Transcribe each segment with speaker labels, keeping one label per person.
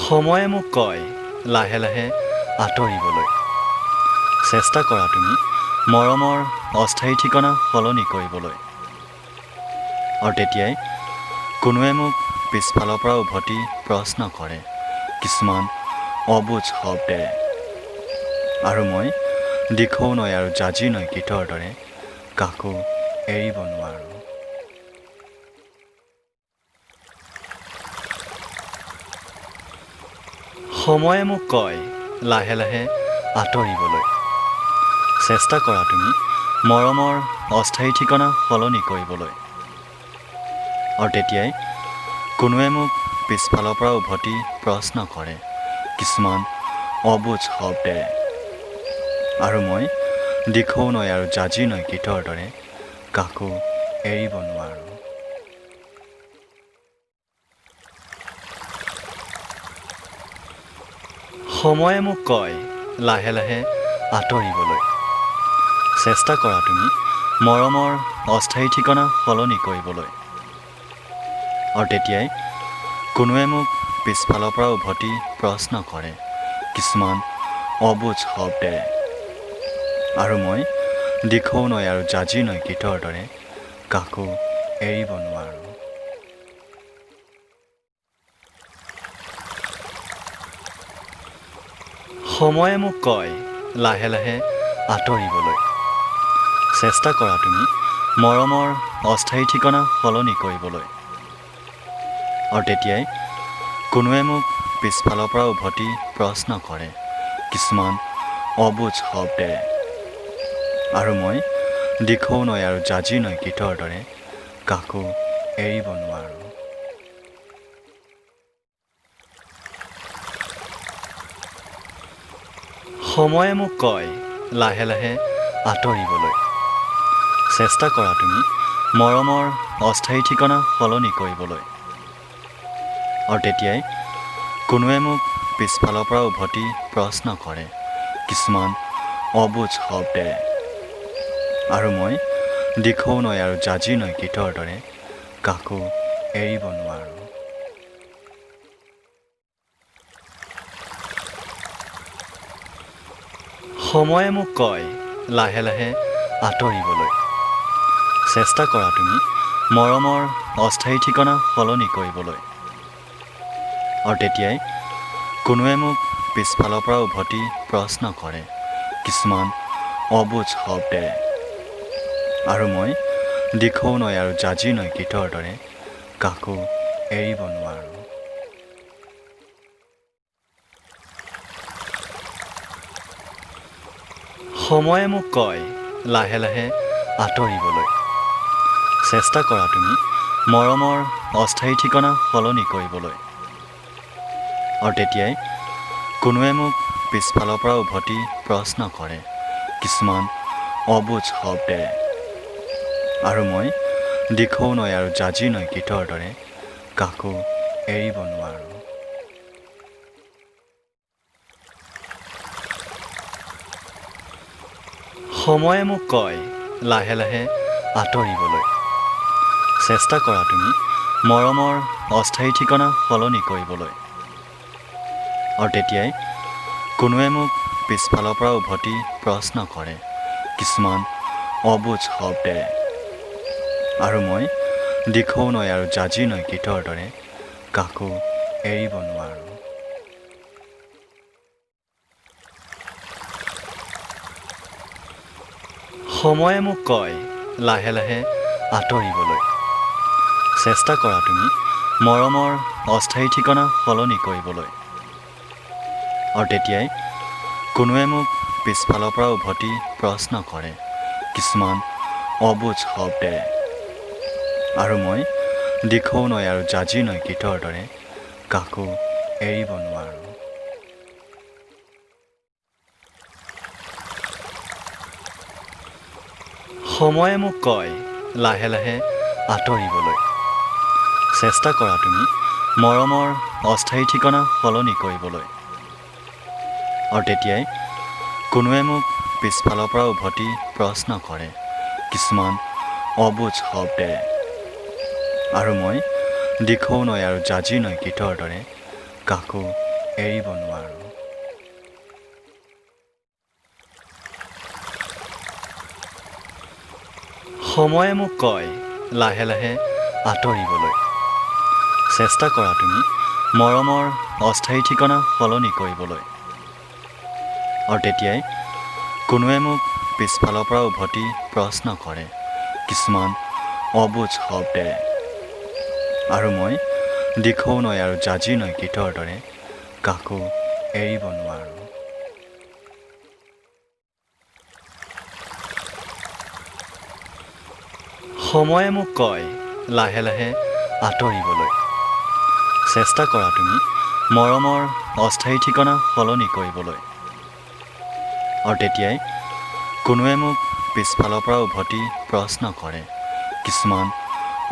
Speaker 1: সময়ে মোক কয় লাহে লাহে আঁতৰিবলৈ চেষ্টা কৰা তুমি মৰমৰ অস্থায়ী ঠিকনা সলনি কৰিবলৈ আৰু তেতিয়াই কোনোৱে মোক পিছফালৰ পৰা উভতি প্ৰশ্ন কৰে কিছুমান অবুজ শব্দেৰে আৰু মই দিখৌ নৈ আৰু জাজি নৈ গীতৰ দৰে কাকো এৰিব নোৱাৰোঁ। সময়ে মোক কয় লাহে লাহে আঁতৰিবলৈ চেষ্টা কৰা তুমি মৰমৰ অস্থায়ী ঠিকনা সলনি কৰিবলৈ আৰু তেতিয়াই কোনোৱে মোক পিছফালৰ পৰা উভতি প্ৰশ্ন কৰে কিছুমান অবুজ শব্দেৰে আৰু মই দিখৌ নৈ আৰু জাজি নৈ গীতৰ দৰে কাকো এৰিব নোৱাৰোঁ। সময়ে মোক কয় লাহে লাহে আঁতৰিবলৈ চেষ্টা কৰা তুমি মৰমৰ অস্থায়ী ঠিকনা সলনি কৰিবলৈ আৰু তেতিয়াই কোনোৱে মোক পিছফালৰ পৰা উভতি প্ৰশ্ন কৰে কিছুমান অবুজ শব্দেৰে আৰু মই দিখৌ নৈ আৰু জাজি নৈ গীতৰ দৰে কাকো এৰিব নোৱাৰোঁ। সময়ে মোক কয় লাহে লাহে আঁতৰিবলৈ চেষ্টা কৰা তুমি মৰমৰ অস্থায়ী ঠিকনা সলনি কৰিবলৈ আৰু তেতিয়াই কোনোৱে মোক পিছফালৰ পৰা উভতি প্ৰশ্ন কৰে কিছুমান অবুজ শব্দেৰে আৰু মই দিখৌ নৈ আৰু জাজি নৈ গীতৰ দৰে কাকো এৰিব নোৱাৰোঁ। সময়ে মোক কয় লাহে লাহে আঁতৰিবলৈ চেষ্টা কৰা তুমি মৰমৰ অস্থায়ী ঠিকনা সলনি কৰিবলৈ আৰু তেতিয়াই কোনোৱে মোক পিছফালৰ পৰা উভতি প্ৰশ্ন কৰে কিছুমান অবুজ শব্দেৰে আৰু মই দিখৌ নৈ আৰু জাজি নৈ গীতৰ দৰে কাকো এৰিব নোৱাৰোঁ। সময়ে মোক কয় লাহে লাহে আঁতৰিবলৈ চেষ্টা কৰা তুমি মৰমৰ অস্থায়ী ঠিকনা সলনি কৰিবলৈ আৰু তেতিয়াই কোনোৱে মোক পিছফালৰ পৰা উভতি প্ৰশ্ন কৰে কিছুমান অবুজ শব্দেৰে আৰু মই দিখৌ নৈ আৰু জাজি নৈ গীতৰ দৰে কাকো এৰিব নোৱাৰোঁ। সময়ে মোক কয় লাহে লাহে আঁতৰিবলৈ চেষ্টা কৰা তুমি মৰমৰ অস্থায়ী ঠিকনা সলনি কৰিবলৈ আৰু তেতিয়াই কোনোৱে মোক পিছফালৰ পৰা উভতি প্ৰশ্ন কৰে কিছুমান অবুজ শব্দেৰে আৰু মই দিখৌ নৈ আৰু জাজি নৈ গীতৰ দৰে কাকো এৰিব নোৱাৰোঁ। সময়ে মোক কয় লাহে লাহে আঁতৰিবলৈ চেষ্টা কৰা তুমি মৰমৰ অস্থায়ী ঠিকনা সলনি কৰিবলৈ আৰু তেতিয়াই কোনোৱে মোক পিছফালৰ পৰা উভতি প্ৰশ্ন কৰে কিছুমান অবুজ শব্দেৰে আৰু মই দিখৌ নৈ আৰু জাজি নৈ গীতৰ দৰে কাকো এৰিব নোৱাৰোঁ। সময়ে মোক কয় লাহে লাহে আঁতৰিবলৈ চেষ্টা কৰা তুমি মৰমৰ অস্থায়ী ঠিকনা সলনি কৰিবলৈ আৰু তেতিয়াই কোনোৱে মোক পিছফালৰ পৰা উভতি প্ৰশ্ন কৰে কিছুমান অবুজ শব্দেৰে আৰু মই দিখৌ নৈ আৰু জাজি নৈ গীতৰ দৰে কাকো এৰিব নোৱাৰোঁ। সময়ে মোক কয় লাহে লাহে আঁতৰিবলৈ চেষ্টা কৰা তুমি মৰমৰ অস্থায়ী ঠিকনা সলনি কৰিবলৈ আৰু তেতিয়াই কোনোৱে মোক পিছফালৰ পৰা উভতি প্ৰশ্ন কৰে কিছুমান অবুজ শব্দেৰে আৰু মই দিখৌ নৈ আৰু জাজি নৈ গীতৰ দৰে কাকো এৰিব নোৱাৰো। সময়ে মোক কয় লাহে লাহে আঁতৰিবলৈ। চেষ্টা কৰা তুমি মৰমৰ অস্থায়ী ঠিকনা সলনি কৰিবলৈ। আৰু তেতিয়াই কোনোৱে মোক পিছফালৰ পৰা উভতি প্ৰশ্ন কৰে কিছুমান অবুজ শব্দেৰে। আৰু মই দিখৌ নৈ আৰু জাজি নৈ গীতৰ দৰে কাকো এৰিব নোৱাৰো। সময়ে মোক কয় লাহে লাহে আঁতৰিবলৈ। চেষ্টা কৰা তুমি মৰমৰ অস্থায়ী ঠিকনা সলনি কৰিবলৈ। আৰু তেতিয়াই কোনোৱে মোক পিছফালৰ পৰা উভতি প্ৰশ্ন কৰে কিছুমান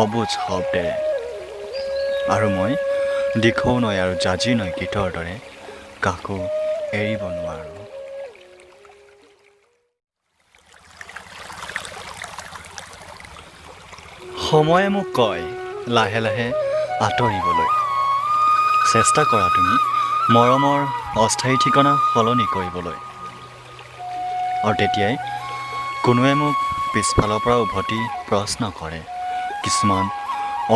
Speaker 1: অবুজ শব্দেৰে। আৰু মই দিখৌ নৈ আৰু জাজি নৈ গীতৰ দৰে কাকো এৰিব নোৱাৰো। সময়ে মোক কয় লাহে লাহে আঁতৰিবলৈ। চেষ্টা কৰা তুমি মৰমৰ অস্থায়ী ঠিকনা সলনি কৰিবলৈ। আৰু তেতিয়াই কোনোৱে মোক পিছফালৰ পৰা উভতি প্ৰশ্ন কৰে কিছুমান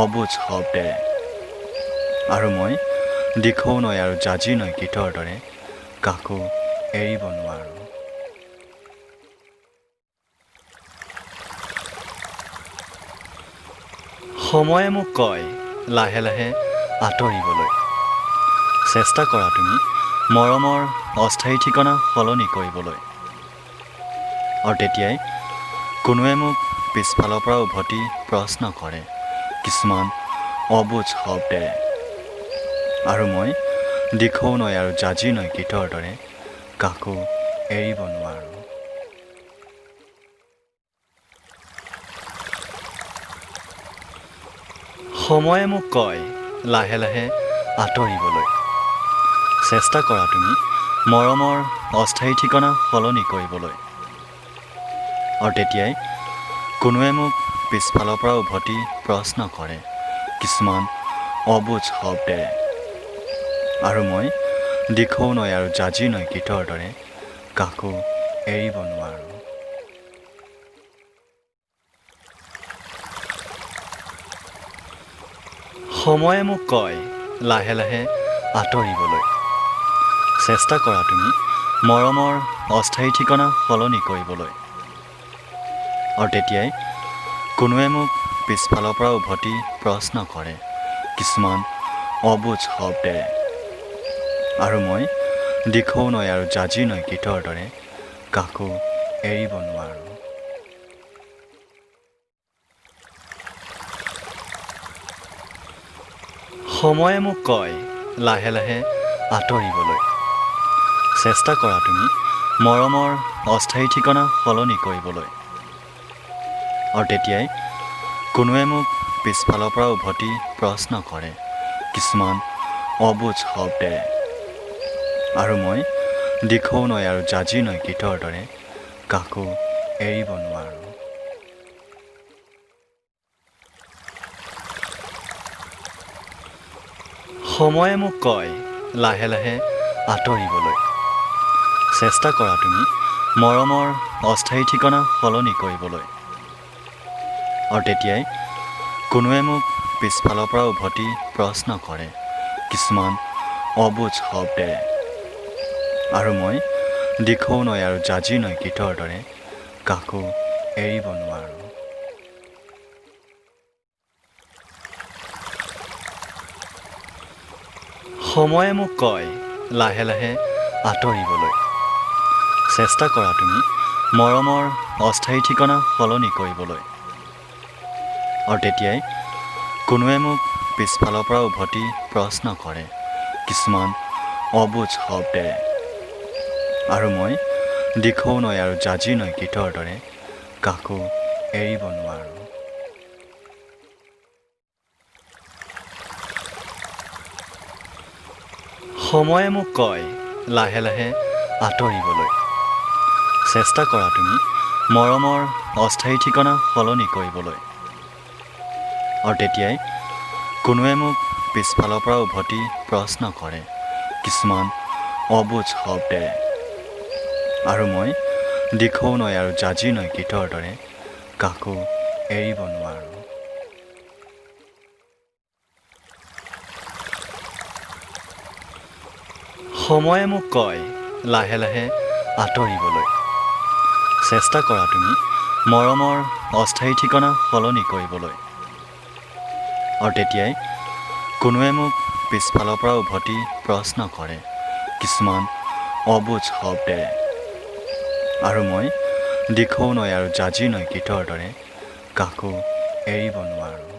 Speaker 1: অবুজ শব্দেৰে। আৰু মই দিখৌ নৈ আৰু জাজি নৈ গীতৰ দৰে কাকো এৰিব নোৱাৰো। সময়ে মোক কয় লাহে লাহে আঁতৰিবলৈ। চেষ্টা কৰা তুমি মৰমৰ অস্থায়ী ঠিকনা সলনি কৰিবলৈ। আৰু তেতিয়াই কোনোৱে মোক পিছফালৰ পৰা উভতি প্ৰশ্ন কৰে কিছুমান অবুজ শব্দেৰে। আৰু মই দিখৌ নৈ আৰু জাজি নৈ গীতৰ দৰে কাকো এৰিব নোৱাৰো। সময়ে মোক কয় লাহে লাহে আঁতৰিবলৈ। চেষ্টা কৰা তুমি মৰমৰ অস্থায়ী ঠিকনা সলনি কৰিবলৈ। আৰু তেতিয়াই কোনোৱে মোক পিছফালৰ পৰা উভতি প্ৰশ্ন কৰে কিছুমান অবুজ শব্দেৰে। আৰু মই দিখৌ নৈ আৰু জাজি নৈ গীতৰ দৰে কাকো এৰিব নোৱাৰো। সময়ে মোক কয় লাহে লাহে আঁতৰিবলৈ। চেষ্টা কৰা তুমি মৰমৰ অস্থায়ী ঠিকনা সলনি কৰিবলৈ। আৰু তেতিয়াই কোনোৱে মোক পিছফালৰ পৰা উভতি প্ৰশ্ন কৰে কিছুমান অবুজ শব্দেৰে। আৰু মই দিখৌ নৈ আৰু জাজি নৈ গীতৰ দৰে কাকো এৰিব নোৱাৰো। সময়ে মোক কয় লাহে লাহে আঁতৰিবলৈ। চেষ্টা কৰা তুমি মৰমৰ অস্থায়ী ঠিকনা সলনি কৰিবলৈ। আৰু তেতিয়াই কোনোৱে মোক পিছফালৰ পৰা উভতি প্ৰশ্ন কৰে কিছুমান অবুজ শব্দেৰে। আৰু মই দিখৌ নৈ আৰু জাজি নৈ গীতৰ দৰে কাকো এৰিব নোৱাৰো। সময়ে মোক কয় লাহে লাহে আঁতৰিবলৈ। চেষ্টা কৰা তুমি মৰমৰ অস্থায়ী ঠিকনা সলনি কৰিবলৈ। আৰু তেতিয়াই কোনোৱে মোক পিছফালৰ পৰা উভতি প্ৰশ্ন কৰে কিছুমান অবুজ শব্দেৰে। আৰু মই দিখৌ নৈ আৰু জাজি নৈ গীতৰ দৰে কাকো এৰিব নোৱাৰো। সময়ে মোক কয় লাহে লাহে আঁতৰিবলৈ। চেষ্টা কৰা তুমি মৰমৰ অস্থায়ী ঠিকনা সলনি কৰিবলৈ। আৰু তেতিয়াই কোনোৱে মোক পিছফালৰ পৰা উভতি প্ৰশ্ন কৰে কিছুমান অবুজ শব্দেৰে। আৰু মই দিখৌ নৈ আৰু জাজি নৈ গীতৰ দৰে কাকো এৰিব নোৱাৰো। সময়ে মোক কয় লাহে লাহে আঁতৰিবলৈ। চেষ্টা কৰা তুমি মৰমৰ অস্থায়ী ঠিকনা সলনি কৰিবলৈ। আৰু তেতিয়াই কোনোৱে মোক পিছফালৰ পৰা উভতি প্ৰশ্ন কৰে কিছুমান অবুজ শব্দেৰে আৰু মই দিখৌ নৈ আৰু জাজি নৈ গীতৰ দৰে কাকো এৰিব নোৱাৰোঁ। সময়ে মোক কয় লাহে লাহে আঁতৰিবলৈ। চেষ্টা কৰা তুমি মৰমৰ অস্থায়ী ঠিকনা সলনি কৰিবলৈ। আৰু তেতিয়াই কোনোৱে মোক পিছফালৰ পৰা উভতি প্ৰশ্ন কৰে কিছুমান অবুজ শব্দেৰে আৰু মই দিখৌ নৈ আৰু জাজি নৈ গীতৰ দৰে কাকো এৰিব নোৱাৰোঁ।